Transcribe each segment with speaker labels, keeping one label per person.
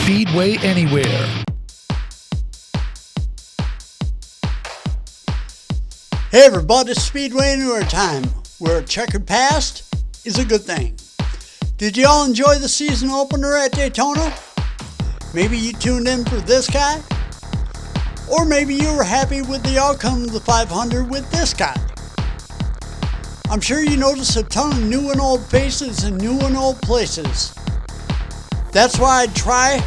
Speaker 1: Speedway Anywhere.
Speaker 2: Hey everybody, it's Speedway Anywhere time, where a checkered past is a good thing. Did you all enjoy the season opener at Daytona? Maybe you tuned in for this guy? Or maybe you were happy with the outcome of the 500 with this guy. I'm sure you noticed a ton of new and old faces in new and old places. That's why I'd try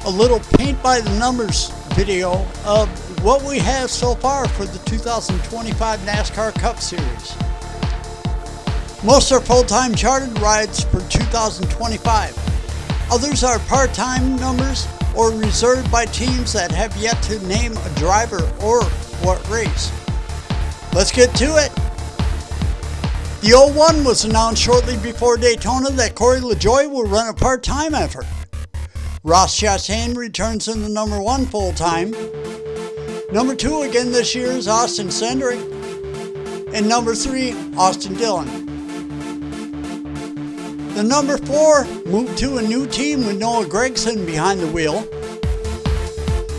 Speaker 2: a little paint by the numbers video of what we have so far for the 2025 NASCAR Cup Series. Most are full-time chartered rides for 2025. Others are part-time numbers or reserved by teams that have yet to name a driver or what race. Let's get to it. The 01 was announced shortly before Daytona that Corey LaJoie will run a part-time effort. Ross Chastain returns in the number 1 full-time. Number 2 again this year is Austin Cindric. And number 3, Austin Dillon. The number 4 moved to a new team with Noah Gragson behind the wheel.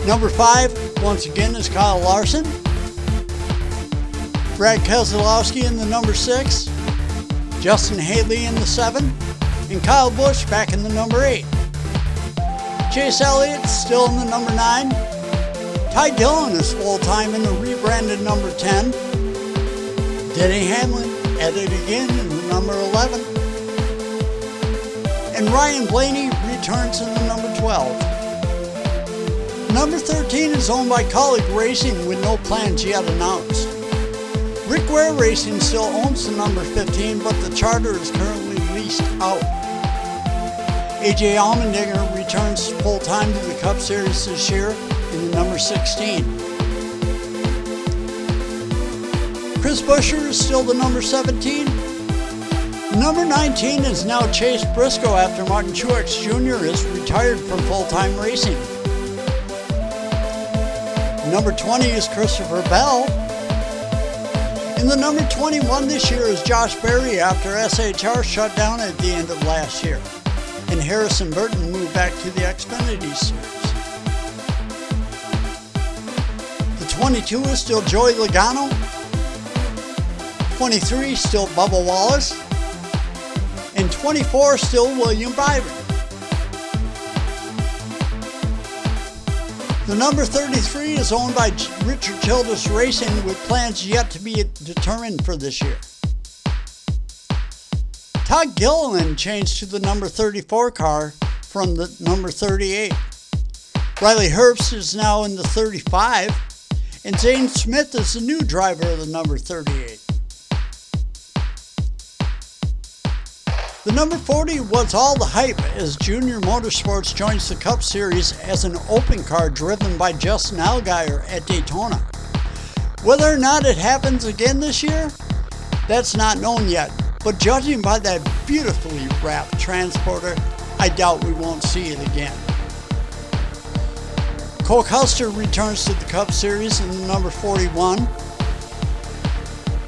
Speaker 2: Number 5, once again, is Kyle Larson. Brad Keselowski in the number 6. Justin Haley in the 7. And Kyle Busch back in the number 8. Chase Elliott still in the number 9. Ty Dillon is full-time in the rebranded number 10. Denny Hamlin added again in the number 11. And Ryan Blaney returns in the number 12. Number 13 is owned by Colleague Racing with no plans yet announced. Rick Ware Racing still owns the number 15, but the charter is currently leased out. AJ Allmendinger returns full-time to the Cup Series this year in the number 16. Chris Buescher is still the number 17. Number 19 is now Chase Briscoe after Martin Truex Jr. is retired from full-time racing. Number 20 is Christopher Bell. And the number 21 this year is Josh Berry after SHR shut down at the end of last year. And Harrison Burton moved back to the Xfinity Series. The 22 is still Joey Logano. 23 still Bubba Wallace. And 24 still William Byron. The number 33 is owned by Richard Childress Racing with plans yet to be determined for this year. Todd Gilliland changed to the number 34 car from the number 38. Riley Herbst is now in the 35, and Zane Smith is the new driver of the number 38. The number 40 was all the hype as Junior Motorsports joins the Cup Series as an open car driven by Justin Allgaier at Daytona. Whether or not it happens again this year, that's not known yet, but judging by that beautifully wrapped transporter, I doubt we won't see it again. Cole Custer returns to the Cup Series in the number 41.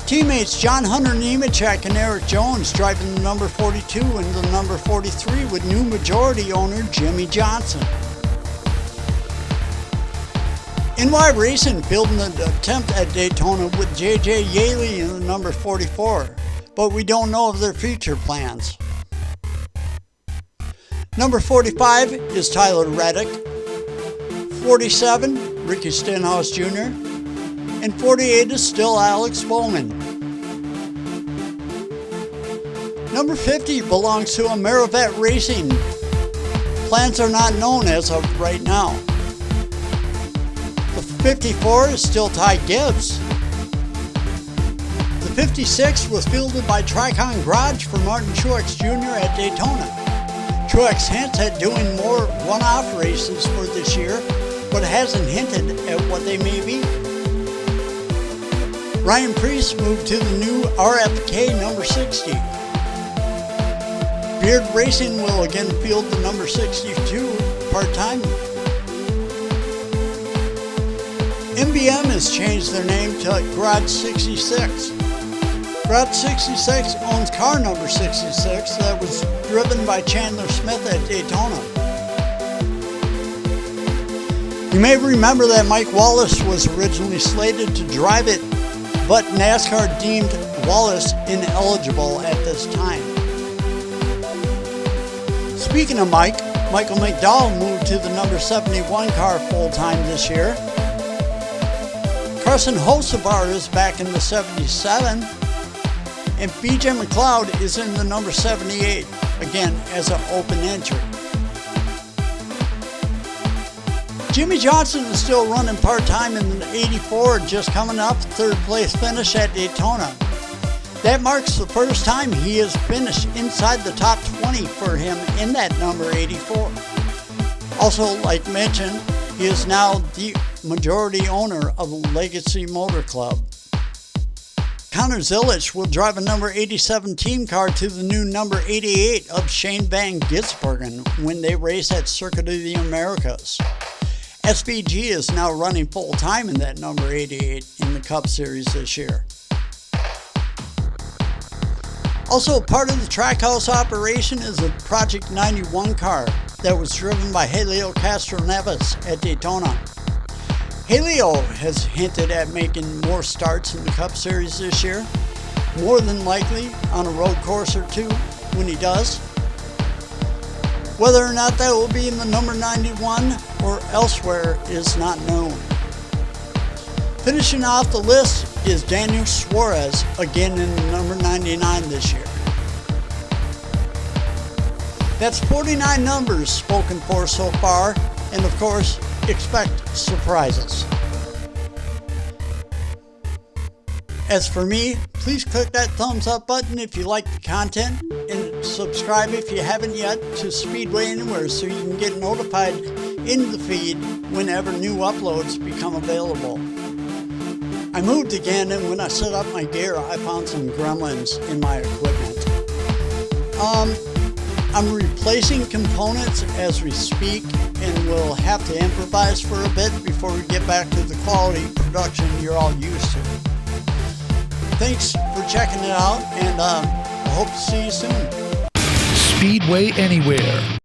Speaker 2: Teammates John Hunter Nemechek and Eric Jones driving the number 42 and the number 43 with new majority owner Jimmy Johnson. NY Racing building an attempt at Daytona with JJ Yaley in the number 44, but we don't know of their future plans. Number 45 is Tyler Reddick. 47, Ricky Stenhouse Jr. And 48 is still Alex Bowman. Number 50 belongs to Amerivet Racing. Plans are not known as of right now. The 54 is still Ty Gibbs. The 56 was fielded by Tricon Garage for Martin Truex Jr. at Daytona. Truex hints at doing more one-off races for this year, but hasn't hinted at what they may be. Ryan Preece moved to the new RFK number 60. Beard Racing will again field the number 62 part-time. MBM has changed their name to Garage 66. Garage 66 owns car number 66 that was driven by Chandler Smith at Daytona. You may remember that Mike Wallace was originally slated to drive it, but NASCAR deemed Wallace ineligible at this time. Speaking of Mike, Michael McDowell moved to the number 71 car full-time this year. Carson Hocevar is back in the 77, and BJ McLeod is in the number 78, again as an open entry. Jimmy Johnson is still running part-time in the 84, just coming up, third place finish at Daytona. That marks the first time he has finished inside the top 20 for him in that number 84. Also, like mentioned, he is now the majority owner of Legacy Motor Club. Connor Zilisch will drive a number 87 team car to the new number 88 of Shane Van Gisbergen when they race at Circuit of the Americas. SVG is now running full-time in that number 88 in the Cup Series this year. Also, part of the Trackhouse operation is a Project 91 car that was driven by Helio Castroneves at Daytona. Helio has hinted at making more starts in the Cup Series this year, more than likely on a road course or two when he does. Whether or not that will be in the number 91 or elsewhere is not known. Finishing off the list is Daniel Suarez, again in the number 99 this year. That's 49 numbers spoken for so far, and of course, expect surprises. As for me, please click that thumbs up button if you like the content, and subscribe if you haven't yet to Speedway Anywhere so you can get notified in the feed whenever new uploads become available. I moved again, and when I set up my gear, I found some gremlins in my equipment. I'm replacing components as we speak, and we'll have to improvise for a bit before we get back to the quality production you're all used to. Thanks for checking it out, and I hope to see you soon.
Speaker 1: Speedway Anywhere.